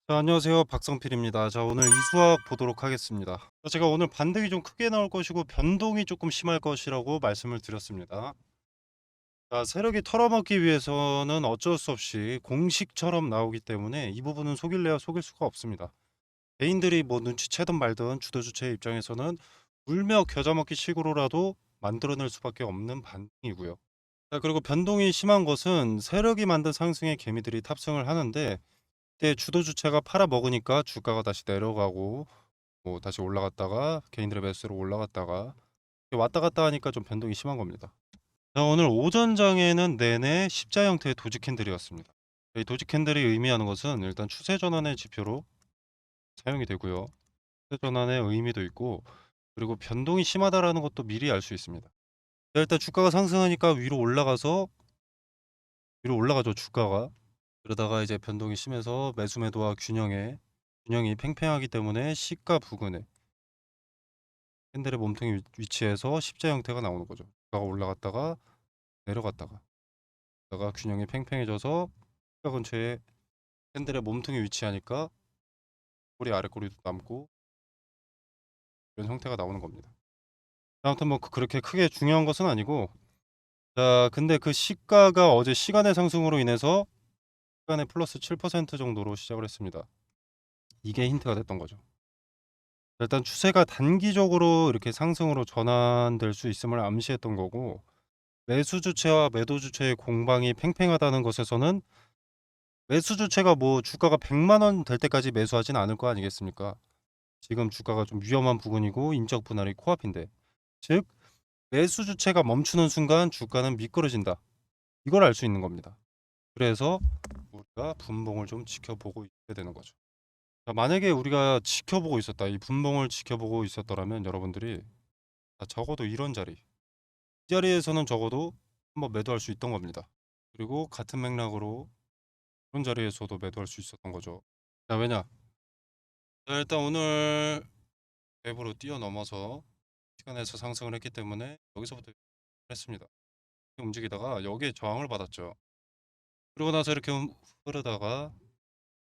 자, 안녕하세요. 박성필입니다. 자, 오늘 이수학 보도록 하겠습니다. 제가 오늘 반등이 좀 크게 나올 것이고 변동이 조금 심할 것이라고 말씀을 드렸습니다. 자, 세력이 털어먹기 위해서는 어쩔 수 없이 공식처럼 나오기 때문에 이 부분은 속일래야 속일 수가 없습니다. 개인들이 뭐 눈치채든 말든 주도주체 입장에서는 울며 겨자 먹기 식으로라도 만들어낼 수밖에 없는 반등이고요. 자, 그리고 변동이 심한 것은 세력이 만든 상승의 개미들이 탑승을 하는데 그때 주도 주체가 팔아 먹으니까 주가가 다시 내려가고 뭐 다시 올라갔다가 개인들의 매수로 올라갔다가 왔다 갔다 하니까 좀 변동이 심한 겁니다. 자, 오늘 오전 장에는 내내 십자 형태의 도지 캔들이었습니다. 이 도지 캔들이 의미하는 것은 일단 추세 전환의 지표로 사용이 되고요. 추세 전환의 의미도 있고 그리고 변동이 심하다라는 것도 미리 알 수 있습니다. 자, 일단 주가가 상승하니까 위로 올라가죠, 주가가. 그러다가 이제 변동이 심해서 매수 매도와 균형이 팽팽하기 때문에 시가 부근에 캔들의 몸통이 위치해서 십자 형태가 나오는 거죠. 주가가 올라갔다가 내려갔다가 그러다가 균형이 팽팽해져서 시가 근처에 캔들의 몸통이 위치하니까 꼬리 아래 꼬리도 남고 이런 형태가 나오는 겁니다. 아무튼 뭐 그렇게 크게 중요한 것은 아니고, 자, 근데 그 시가가 어제 시간의 상승으로 인해서 시간에 플러스 7% 정도로 시작을 했습니다. 이게 힌트가 됐던 거죠. 일단 추세가 단기적으로 이렇게 상승으로 전환될 수 있음을 암시했던 거고, 매수 주체와 매도 주체의 공방이 팽팽하다는 것에서는 매수 주체가 뭐 주가가 100만 원 될 때까지 매수하진 않을 거 아니겠습니까? 지금 주가가 좀 위험한 부분이고 인적 분할이 코앞인데, 즉 매수 주체가 멈추는 순간 주가는 미끄러진다. 이걸 알 수 있는 겁니다. 그래서 우리가 분봉을 좀 지켜보고 있어야 되는 거죠. 자, 만약에 우리가 지켜보고 있었다, 이 분봉을 지켜보고 있었더라면 여러분들이 적어도 이런 자리, 이 자리에서는 적어도 한번 매도할 수 있던 겁니다. 그리고 같은 맥락으로 그런 자리에서도 매도할 수 있었던 거죠. 자, 왜냐? 자, 일단 오늘 갭으로 뛰어넘어서 시간에서 상승을 했기 때문에 여기서부터 했습니다. 움직이다가 여기에 저항을 받았죠. 그러고 나서 이렇게 흐르다가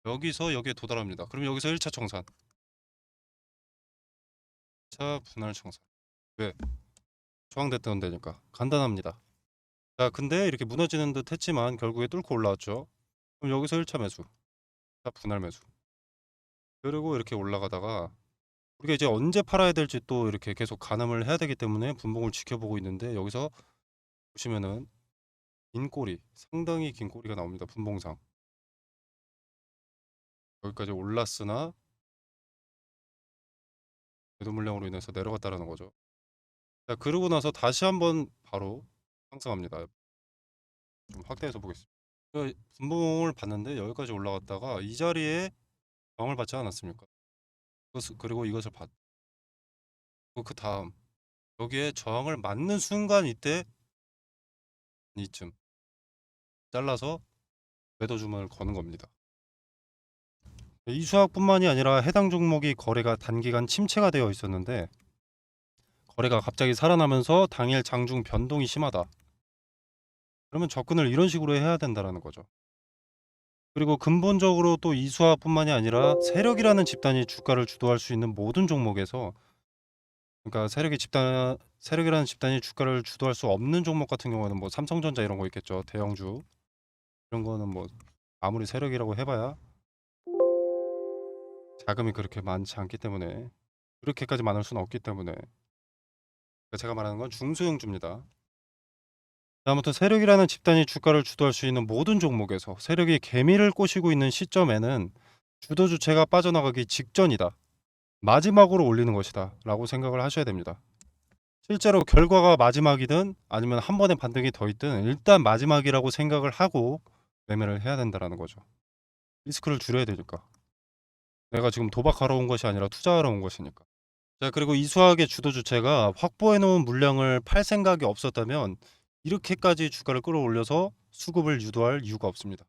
여기서 여기에 도달합니다. 그럼 여기서 1차 청산, 2차 분할 청산. 왜? 저항됐던 데니까. 간단합니다. 자, 근데 이렇게 무너지는 듯 했지만 결국에 뚫고 올라왔죠. 그럼 여기서 1차 매수, 2차 분할 매수. 그리고 이렇게 올라가다가 우리가 이제 언제 팔아야 될지 또 이렇게 계속 가늠을 해야 되기 때문에 분봉을 지켜보고 있는데, 여기서 보시면은 긴 꼬리, 상당히 긴 꼬리가 나옵니다. 분봉상. 여기까지 올랐으나 매도 물량으로 인해서 내려갔다라는 거죠. 자, 그러고 나서 다시 한번 바로 상승합니다. 좀 확대해서 보겠습니다. 분봉을 봤는데 여기까지 올라갔다가 이 자리에 저항을 받지 않았습니까? 그리고 이것을 받고 그 다음 여기에 저항을 맞는 순간 이쯤 잘라서 매도 주문을 거는 겁니다. 이 수학뿐만이 아니라 해당 종목이 거래가 단기간 침체가 되어 있었는데 거래가 갑자기 살아나면서 당일 장중 변동이 심하다. 그러면 접근을 이런 식으로 해야 된다라는 거죠. 그리고 근본적으로 또 이수화뿐만이 아니라 세력이라는 집단이 주가를 주도할 수 있는 모든 종목에서, 그러니까 세력이라는 집단이 주가를 주도할 수 없는 종목 같은 경우는 뭐 삼성전자 이런 거 있겠죠. 대형주 이런 거는 뭐 아무리 세력이라고 해봐야 자금이 그렇게 많지 않기 때문에, 그렇게까지 많을 수는 없기 때문에, 그러니까 제가 말하는 건 중소형주입니다. 아무튼 세력이라는 집단이 주가를 주도할 수 있는 모든 종목에서 세력이 개미를 꼬시고 있는 시점에는 주도 주체가 빠져나가기 직전이다. 마지막으로 올리는 것이다. 라고 생각을 하셔야 됩니다. 실제로 결과가 마지막이든 아니면 한 번에 반등이 더 있든 일단 마지막이라고 생각을 하고 매매를 해야 된다는 거죠. 리스크를 줄여야 되니까. 내가 지금 도박하러 온 것이 아니라 투자하러 온 것이니까. 자, 그리고 이 수학의 주도 주체가 확보해 놓은 물량을 팔 생각이 없었다면 이렇게까지 주가를 끌어올려서 수급을 유도할 이유가 없습니다.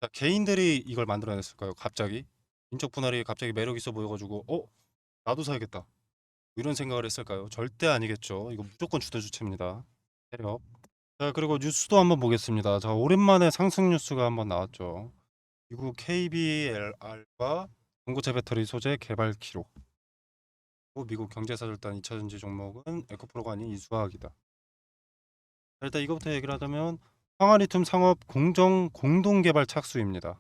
자, 개인들이 이걸 만들어냈을까요? 갑자기 인적 분할이 갑자기 매력 있어 보여가지고 나도 사야겠다 이런 생각을 했을까요? 절대 아니겠죠. 이거 무조건 주도 주체입니다. 세력. 자, 그리고 뉴스도 한번 보겠습니다. 자, 오랜만에 상승 뉴스가 한번 나왔죠. 미국 KBLR과 전고체 배터리 소재 개발 기록. 또 미국 경제사절단 2차전지 종목은 에코프로가 아닌 이수화학이다. 일단 이것부터 얘기를 하자면 황화리튬 상업 공동 개발 착수입니다.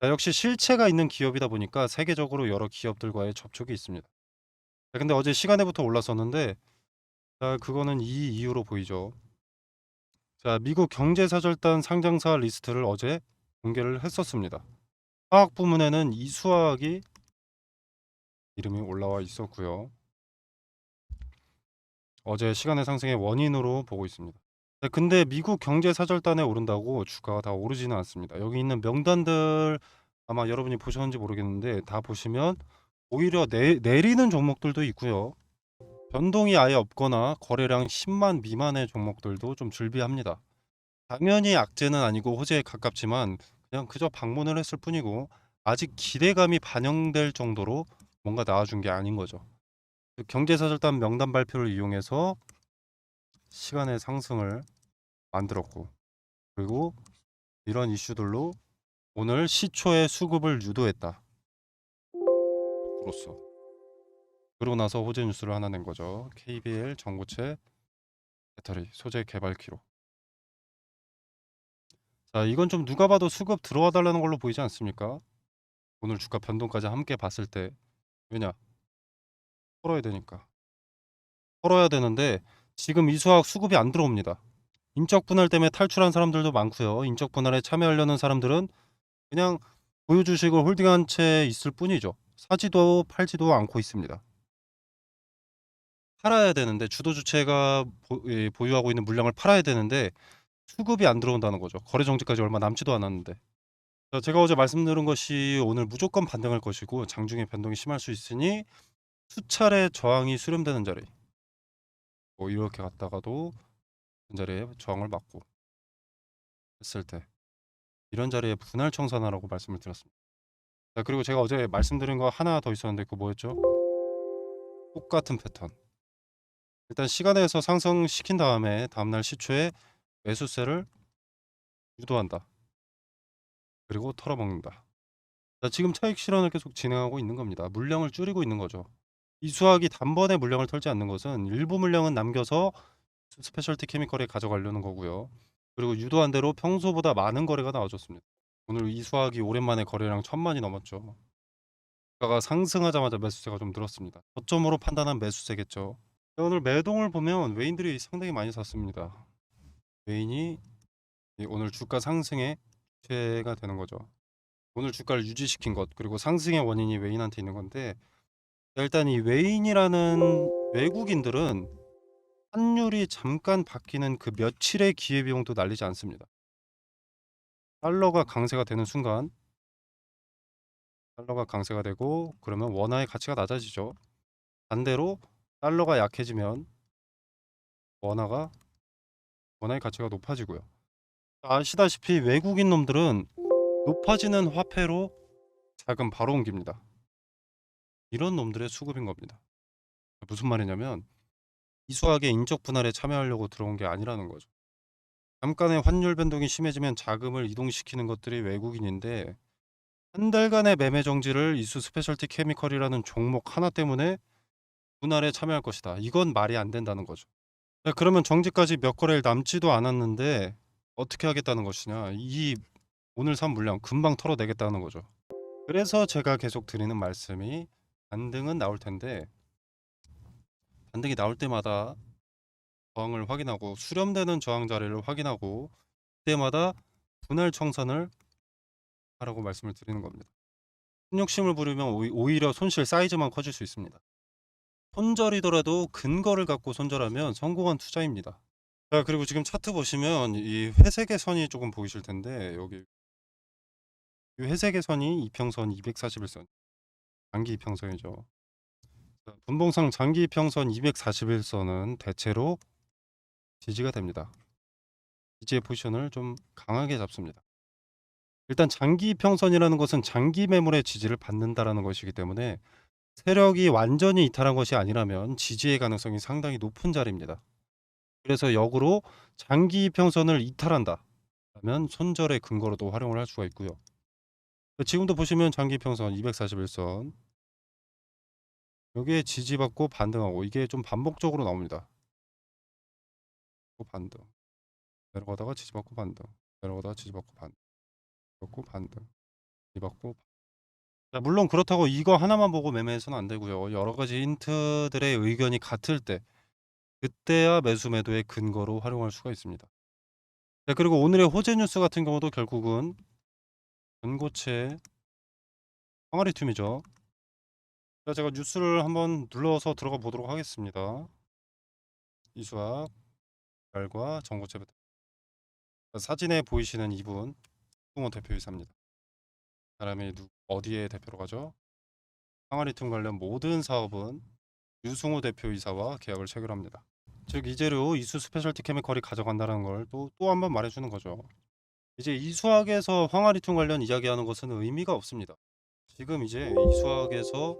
자, 역시 실체가 있는 기업이다 보니까 세계적으로 여러 기업들과의 접촉이 있습니다. 자, 근데 어제 시간에부터 올랐었는데, 자, 그거는 이 이유로 보이죠. 자, 미국 경제사절단 상장사 리스트를 어제 공개를 했었습니다. 화학 부문에는 이수화학이 이름이 올라와 있었고요. 어제 시간의 상승의 원인으로 보고 있습니다. 네, 근데 미국 경제사절단에 오른다고 주가가 다 오르지는 않습니다. 여기 있는 명단들 아마 여러분이 보셨는지 모르겠는데 다 보시면 오히려 내리는 종목들도 있고요. 변동이 아예 없거나 거래량 10만 미만의 종목들도 좀 즐비합니다. 당연히 악재는 아니고 호재에 가깝지만 그냥 그저 방문을 했을 뿐이고 아직 기대감이 반영될 정도로 뭔가 나와준 게 아닌 거죠. 경제사절단 명단 발표를 이용해서 시간의 상승을 만들었고, 그리고 이런 이슈들로 오늘 시초의 수급을 유도했다. 으로써. 그러고 나서 호재 뉴스를 하나 낸 거죠. KBL 전고체 배터리 소재 개발 기록. 자, 이건 좀 누가 봐도 수급 들어와 달라는 걸로 보이지 않습니까? 오늘 주가 변동까지 함께 봤을 때. 왜냐? 털어야 되니까. 털어야 되는데 지금 이수학 수급이 안 들어옵니다. 인적 분할 때문에 탈출한 사람들도 많고요. 인적 분할에 참여하려는 사람들은 그냥 보유 주식을 홀딩한 채 있을 뿐이죠. 사지도 팔지도 않고 있습니다. 팔아야 되는데 주도 주체가 보유하고 있는 물량을 팔아야 되는데 수급이 안 들어온다는 거죠. 거래 정지까지 얼마 남지도 않았는데. 자, 제가 어제 말씀드린 것이 오늘 무조건 반등할 것이고 장중에 변동이 심할 수 있으니 수차례 저항이 수렴되는 자리. 뭐 이렇게 갔다가도 그 자리에 저항을 맞고 했을 때 이런 자리에 분할 청산하라고 말씀을 드렸습니다. 자, 그리고 제가 어제 말씀드린 거 하나 더 있었는데 그거 뭐였죠? 똑같은 패턴. 일단 시간에서 상승시킨 다음에 다음날 시초에 매수세를 유도한다. 그리고 털어먹는다. 자, 지금 차익 실현을 계속 진행하고 있는 겁니다. 물량을 줄이고 있는 거죠. 이수학이 단번에 물량을 털지 않는 것은 일부 물량은 남겨서 스페셜티 케미컬에 가져가려는 거고요. 그리고 유도한 대로 평소보다 많은 거래가 나와줬습니다. 오늘 이수학이 오랜만에 거래량 1000만이 넘었죠. 주가가 상승하자마자 매수세가 좀 늘었습니다. 저점으로 판단한 매수세겠죠. 오늘 매동을 보면 외인들이 상당히 많이 샀습니다. 외인이 오늘 주가 상승의 주체가 되는 거죠. 오늘 주가를 유지시킨 것 그리고 상승의 원인이 외인한테 있는 건데, 일단 이 외인이라는 외국인들은 환율이 잠깐 바뀌는 그 며칠의 기회비용도 날리지 않습니다. 달러가 강세가 되는 순간 달러가 강세가 되고 그러면 원화의 가치가 낮아지죠. 반대로 달러가 약해지면 원화의 가치가 높아지고요. 아시다시피 외국인 놈들은 높아지는 화폐로 자금 바로 옮깁니다. 이런 놈들의 수급인 겁니다. 무슨 말이냐면 이수학의 인적 분할에 참여하려고 들어온 게 아니라는 거죠. 잠깐의 환율 변동이 심해지면 자금을 이동시키는 것들이 외국인인데 한 달간의 매매 정지를 이수 스페셜티 케미컬이라는 종목 하나 때문에 분할에 참여할 것이다. 이건 말이 안 된다는 거죠. 자, 그러면 정지까지 몇 거래일 남지도 않았는데 어떻게 하겠다는 것이냐. 이 오늘 산 물량 금방 털어내겠다는 거죠. 그래서 제가 계속 드리는 말씀이 반등은 나올 텐데 반등이 나올 때마다 저항을 확인하고 수렴되는 저항 자리를 확인하고 그때마다 분할 청산을 하라고 말씀을 드리는 겁니다. 욕심을 부리면 오히려 손실 사이즈만 커질 수 있습니다. 손절이더라도 근거를 갖고 손절하면 성공한 투자입니다. 자, 그리고 지금 차트 보시면 이 회색의 선이 조금 보이실 텐데 여기 이 회색의 선이 이평선 241선 장기 이평선이죠. 분봉상 장기 이평선 241선은 대체로 지지가 됩니다. 지지의 포지션을 좀 강하게 잡습니다. 일단 장기 이평선이라는 것은 장기 매물의 지지를 받는다라는 것이기 때문에 세력이 완전히 이탈한 것이 아니라면 지지의 가능성이 상당히 높은 자리입니다. 그래서 역으로 장기 이평선을 이탈한다. 그러면 손절의 근거로도 활용을 할 수가 있고요. 지금도 보시면 장기평선 241선 여기에 지지받고 반등하고 이게 좀 반복적으로 나옵니다. 또 반등 내려가다가 지지받고 반등 내려가다가 지지받고 반등 받고 반등 지지받고 자, 물론 그렇다고 이거 하나만 보고 매매해서는 안 되고요. 여러 가지 힌트들의 의견이 같을 때 그때야 매수 매도의 근거로 활용할 수가 있습니다. 자, 그리고 오늘의 호재 뉴스 같은 경우도 결국은 전고체 항아리 튠이죠. 자, 제가 뉴스를 한번 눌러서 들어가 보도록 하겠습니다. 이수학 발과 전고체 배터. 사진에 보이시는 이분 홍호 대표이사입니다. 사람이 어디에 대표로 가죠? 항아리 튠 관련 모든 사업은 유승호 대표이사와 계약을 체결합니다. 즉 이재료 이수 스페셜티 케미컬이 가져간다는 걸 또 한 번 말해주는 거죠. 이제 이수학에서 항아리 튠 관련 이야기하는 것은 의미가 없습니다. 지금 이제 이수학에서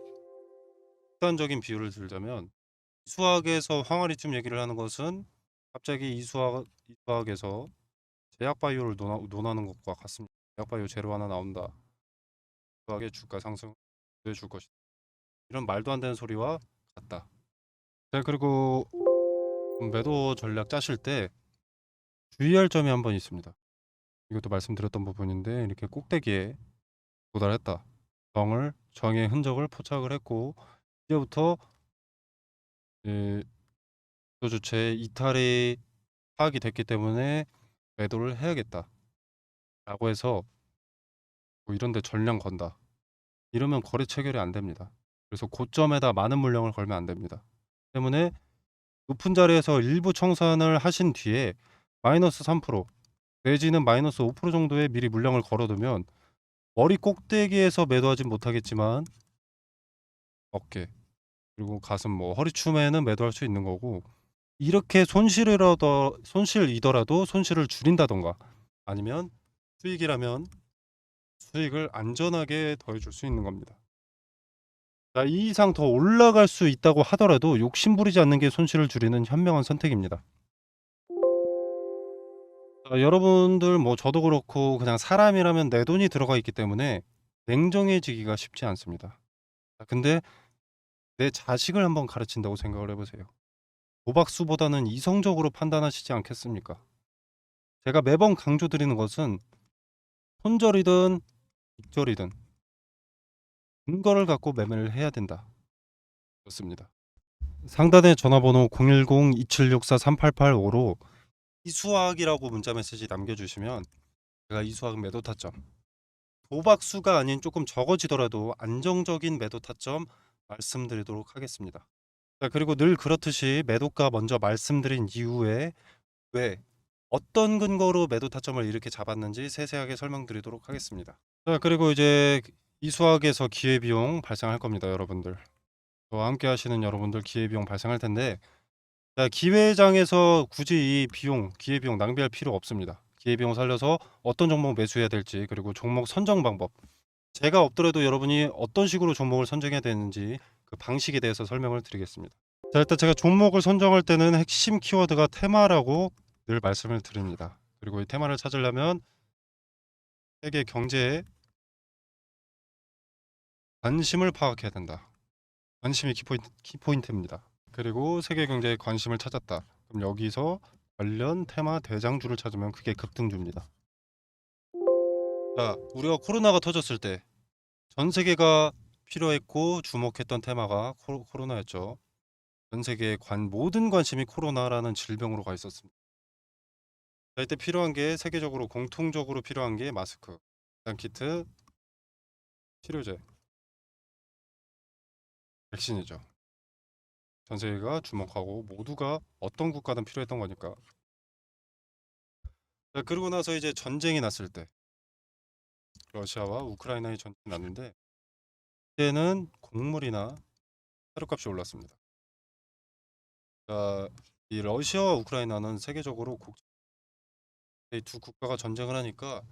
극단적인 비유를 들자면 이수학에서 항아리 튠 얘기를 하는 것은 갑자기 이수학에서 제약바이오를 논하는 것과 같습니다. 제약바이오 재료 하나 나온다. 이수학의 주가 상승 줄 것이다. 이런 말도 안 되는 소리와 같다. 자, 그리고 매도 전략 짜실 때 주의할 점이 한 번 있습니다. 이것도 말씀드렸던 부분인데 이렇게 꼭대기에 도달했다. 정의 흔적을 포착을 했고 이제부터 주체 이탈이 파악이 됐기 때문에 매도를 해야겠다. 라고 해서 뭐 이런 데 전량 건다. 이러면 거래 체결이 안 됩니다. 그래서 고점에다 많은 물량을 걸면 안 됩니다. 때문에 높은 자리에서 일부 청산을 하신 뒤에 마이너스 3% 내지는 마이너스 5% 정도의 미리 물량을 걸어두면 머리 꼭대기에서 매도하진 못하겠지만 어깨 그리고 가슴 뭐 허리춤에는 매도할 수 있는 거고 이렇게 손실이더라도 손실을 줄인다던가 아니면 수익이라면 수익을 안전하게 더해줄 수 있는 겁니다. 자, 이 이상 더 올라갈 수 있다고 하더라도 욕심부리지 않는 게 손실을 줄이는 현명한 선택입니다. 자, 여러분들 뭐 저도 그렇고 그냥 사람이라면 내 돈이 들어가 있기 때문에 냉정해지기가 쉽지 않습니다. 자, 근데 내 자식을 한번 가르친다고 생각을 해보세요. 도박수보다는 이성적으로 판단하시지 않겠습니까? 제가 매번 강조드리는 것은 손절이든 익절이든 근거를 갖고 매매를 해야 된다. 그렇습니다. 상단의 전화번호 010-2764-3885로 이수학이라고 문자 메시지 남겨주시면 제가 이수학 매도 타점 도박수가 아닌 조금 적어지더라도 안정적인 매도 타점 말씀드리도록 하겠습니다. 자, 그리고 늘 그렇듯이 매도가 먼저 말씀드린 이후에 왜 어떤 근거로 매도 타점을 이렇게 잡았는지 세세하게 설명드리도록 하겠습니다. 자, 그리고 이제 이수학에서 기회비용 발생할 겁니다. 여러분들 저와 함께 하시는 여러분들 기회비용 발생할 텐데 자, 기회장에서 굳이 이 기회비용 낭비할 필요 없습니다. 기회비용 살려서 어떤 종목 매수해야 될지 그리고 종목 선정 방법 제가 없더라도 여러분이 어떤 식으로 종목을 선정해야 되는지 그 방식에 대해서 설명을 드리겠습니다. 자, 일단 제가 종목을 선정할 때는 핵심 키워드가 테마라고 늘 말씀을 드립니다. 그리고 이 테마를 찾으려면 세계 경제에 관심을 파악해야 된다. 관심이 키포인트입니다. 그리고 세계 경제에 관심을 찾았다. 그럼 여기서 관련 테마 대장주를 찾으면 그게 급등주입니다. 자, 우리가 코로나가 터졌을 때 전 세계가 필요했고 주목했던 테마가 코로나였죠. 전 세계의 모든 관심이 코로나라는 질병으로 가 있었습니다. 자, 이때 필요한 게 세계적으로 공통적으로 필요한 게 마스크, 진단키트, 치료제, 백신이죠. 전 세계가 주목하고 모두가 어떤 국가든 필요했던 거니까. 자, 그러고 나서 이제 전쟁이 났을 때 러시아와 우크라이나의 전쟁이 났는데 그때는 곡물이나 사료값이 올랐습니다. 자, 이 러시아와 우크라이나는 세계적으로 이 두 국가가 전쟁을 하니까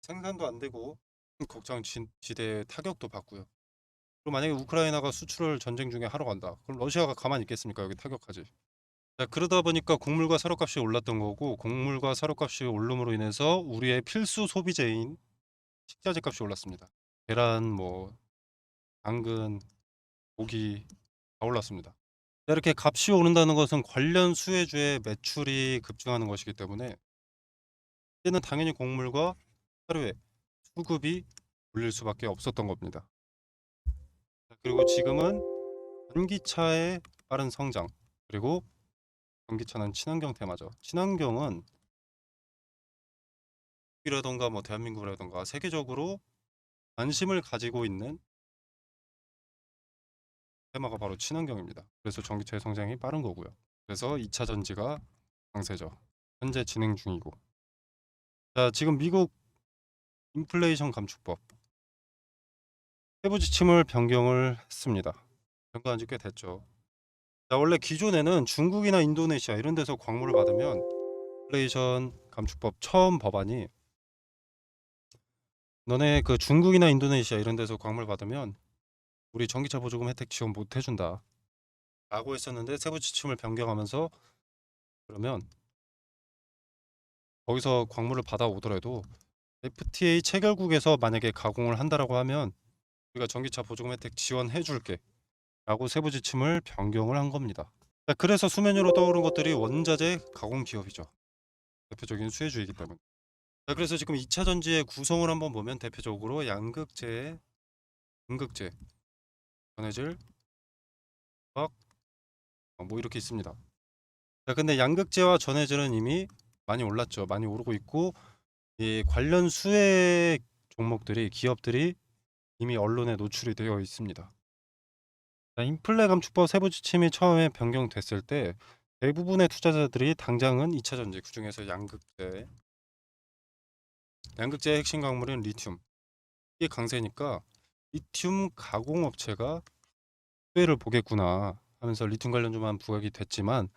생산도 안 되고 곡장 지대에 타격도 받고요. 그리고 만약에 우크라이나가 수출을 전쟁 중에 하러 간다. 그럼 러시아가 가만히 있겠습니까? 여기 타격하지. 자, 그러다 보니까 곡물과 사료값이 올랐던 거고 곡물과 사료값이 오름으로 인해서 우리의 필수 소비재인 식자재 값이 올랐습니다. 계란, 뭐 당근, 고기 다 올랐습니다. 이렇게 값이 오른다는 것은 관련 수혜주의 매출이 급증하는 것이기 때문에 이제는 당연히 곡물과 사료의 수급이 올릴 수밖에 없었던 겁니다. 그리고 지금은 전기차의 빠른 성장, 그리고 전기차는 친환경 테마죠. 친환경은 미국이라던가 뭐 대한민국이라던가 세계적으로 관심을 가지고 있는 테마가 바로 친환경입니다. 그래서 전기차의 성장이 빠른 거고요. 그래서 2차 전지가 강세죠. 현재 진행 중이고. 자, 지금 미국 인플레이션 감축법 세부 지침을 변경을 했습니다. 변경한 지 꽤 됐죠. 자, 원래 기존에는 중국이나 인도네시아 이런 데서 광물을 받으면 인플레이션 감축법 처음 법안이 너네 그 중국이나 인도네시아 이런 데서 광물 받으면 우리 전기차 보조금 혜택 지원 못 해준다 라고 했었는데 세부 지침을 변경하면서 그러면 거기서 광물을 받아오더라도 FTA 체결국에서 만약에 가공을 한다라고 하면 우리가 전기차 보조금 혜택 지원해 줄게 라고 세부 지침을 변경을 한 겁니다. 자, 그래서 수면 위로 떠오른 것들이 원자재 가공 기업이죠. 대표적인 수혜주이기 때문에. 자, 그래서 지금 2차 전지의 구성을 한번 보면 대표적으로 양극재, 음극재, 전해질, 화학, 뭐 이렇게 있습니다. 자, 근데 양극재와 전해질은 이미 많이 올랐죠. 많이 오르고 있고 이 관련 수혜 종목들이 기업들이 이미 언론에 노출이 되어 있습니다. 자, 인플레 감축법 세부 지침이 처음에 변경됐을 때 대부분의 투자자들이 당장은 2차 전지 그중에서 양극재의 핵심 광물인 리튬 이게 강세니까 리튬 가공 업체가 수혜를 보겠구나 하면서 리튬 관련주만 부각이 됐지만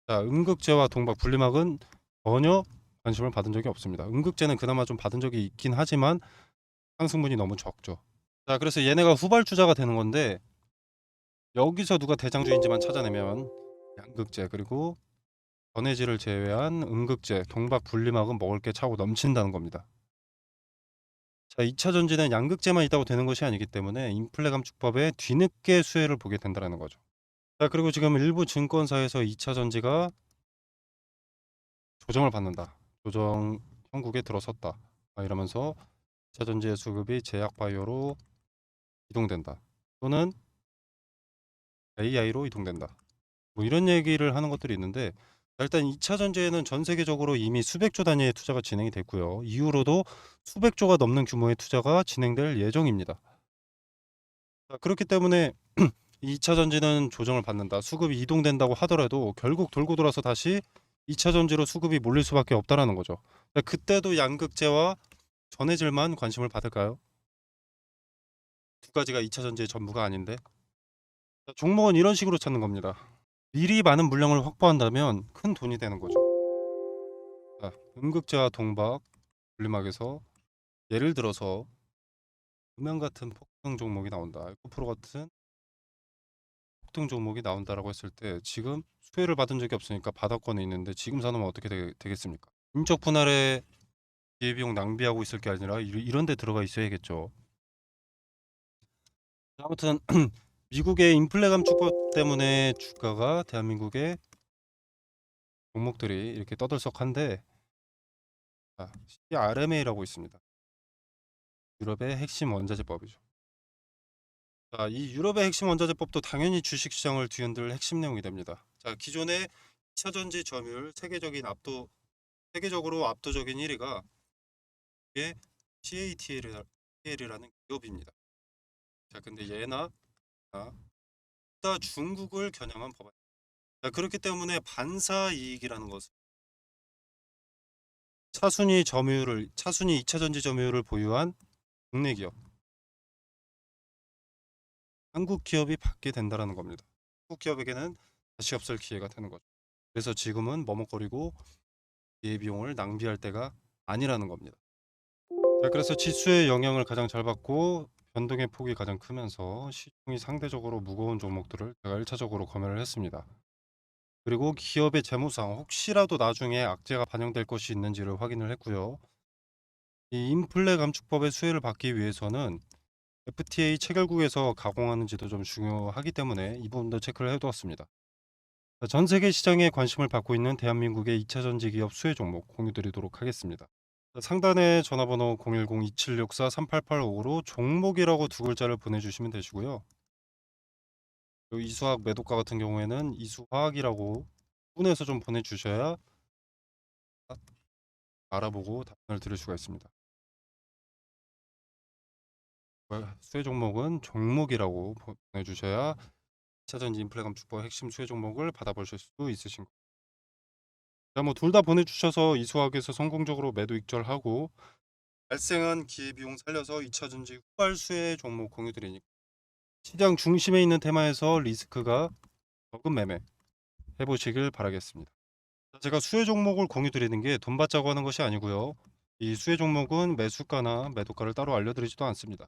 자, 음극재와 동박 분리막은 전혀 관심을 받은 적이 없습니다. 음극재는 그나마 좀 받은 적이 있긴 하지만 상승분이 너무 적죠. 자, 그래서 얘네가 후발주자가 되는 건데 여기서 누가 대장주인지만 찾아내면 양극재 그리고 전해질을 제외한 음극재, 동박 분리막은 먹을 게 차고 넘친다는 겁니다. 자, 2차 전지는 양극재만 있다고 되는 것이 아니기 때문에 인플레 감축법에 뒤늦게 수혜를 보게 된다는 거죠. 자, 그리고 지금 일부 증권사에서 2차 전지가 조정을 받는다. 조정 형국에 들어섰다. 이러면서 2차 전지의 수급이 제약 바이오로 이동된다. 또는 AI로 이동된다. 뭐 이런 얘기를 하는 것들이 있는데 일단 2차 전지에는 전 세계적으로 이미 수백조 단위의 투자가 진행이 됐고요. 이후로도 수백조가 넘는 규모의 투자가 진행될 예정입니다. 자, 그렇기 때문에 2차 전지는 조정을 받는다. 수급이 이동된다고 하더라도 결국 돌고 돌아서 다시 2차 전지로 수급이 몰릴 수밖에 없다라는 거죠. 자, 그때도 양극재와 전해질만 관심을 받을까요? 두 가지가 2차 전지의 전부가 아닌데. 자, 종목은 이런 식으로 찾는 겁니다. 미리 많은 물량을 확보한다면 큰 돈이 되는 거죠. 자, 음극재와 동박 분리막에서 예를 들어서 음양 같은 폭등 종목이 나온다. 에코프로 같은 폭등 종목이 나온다라고 했을 때 지금 수혜를 받은 적이 없으니까 바닥권에 있는데 지금 사놓으면 어떻게 되겠습니까? 인적 분할에 기회비용 낭비하고 있을 게 아니라 이런 데 들어가 있어야겠죠. 아무튼 미국의 인플레 감축법 때문에 주가가 대한민국의 종목들이 이렇게 떠들썩한데 CRMA라고 있습니다. 유럽의 핵심 원자재법이죠. 자, 이 유럽의 핵심 원자재법도 당연히 주식시장을 뒤흔들 핵심 내용이 됩니다. 자, 기존의 2차 전지 점유율 세계적으로 압도적인 1위가 이게 CATL이라는 기업입니다. 자, 근데 얘나 다 중국을 겨냥한 법안. 자, 그렇기 때문에 반사 이익이라는 것은 차순위 2차 전지 점유율을 보유한 국내 기업, 한국 기업이 받게 된다라는 겁니다. 한국 기업에게는 다시 없을 기회가 되는 거죠. 그래서 지금은 머뭇거리고 기회비용을 낭비할 때가 아니라는 겁니다. 자, 그래서 지수의 영향을 가장 잘 받고 변동의 폭이 가장 크면서 시총이 상대적으로 무거운 종목들을 제가 1차적으로 검열을 했습니다. 그리고 기업의 재무상 혹시라도 나중에 악재가 반영될 것이 있는지를 확인을 했고요. 이 인플레 감축법의 수혜를 받기 위해서는 FTA 체결국에서 가공하는지도 좀 중요하기 때문에 이 부분도 체크를 해 두었습니다. 전 세계 시장에 관심을 받고 있는 대한민국의 2차 전지 기업 수혜 종목 공유 드리도록 하겠습니다. 상단에 전화번호 010-2764-3885로 종목이라고 두 글자를 보내주시면 되시고요. 요 이수학 매도가 같은 경우에는 이수화학이라고 분해서 좀 보내주셔야 알아보고 답변을 드릴 수가 있습니다. 수혜 종목은 종목이라고 보내주셔야 2차 전지 인플레 감축법 핵심 수혜 종목을 받아보실 수 있으신 거예요. 뭐 둘 다 보내주셔서 이수학에서 성공적으로 매도 익절하고 발생한 기회비용 살려서 2차 전지 후발수혜 종목 공유드리니까 시장 중심에 있는 테마에서 리스크가 적은 매매 해보시길 바라겠습니다. 제가 수혜 종목을 공유드리는 게 돈 받자고 하는 것이 아니고요. 이 수혜 종목은 매수가나 매도가를 따로 알려드리지도 않습니다.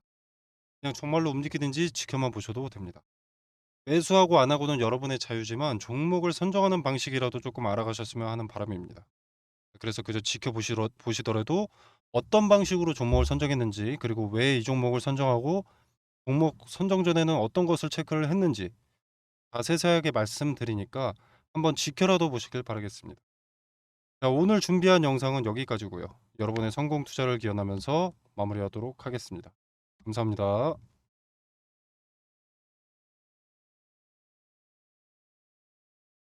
그냥 정말로 움직이든지 지켜만 보셔도 됩니다. 매수하고 안 하고는 여러분의 자유지만 종목을 선정하는 방식이라도 조금 알아가셨으면 하는 바람입니다. 그래서 그저 보시더라도 어떤 방식으로 종목을 선정했는지, 그리고 왜 이 종목을 선정하고 종목 선정 전에는 어떤 것을 체크를 했는지 다 세세하게 말씀드리니까 한번 지켜라도 보시길 바라겠습니다. 자, 오늘 준비한 영상은 여기까지고요. 여러분의 성공 투자를 기원하면서 마무리하도록 하겠습니다. 감사합니다.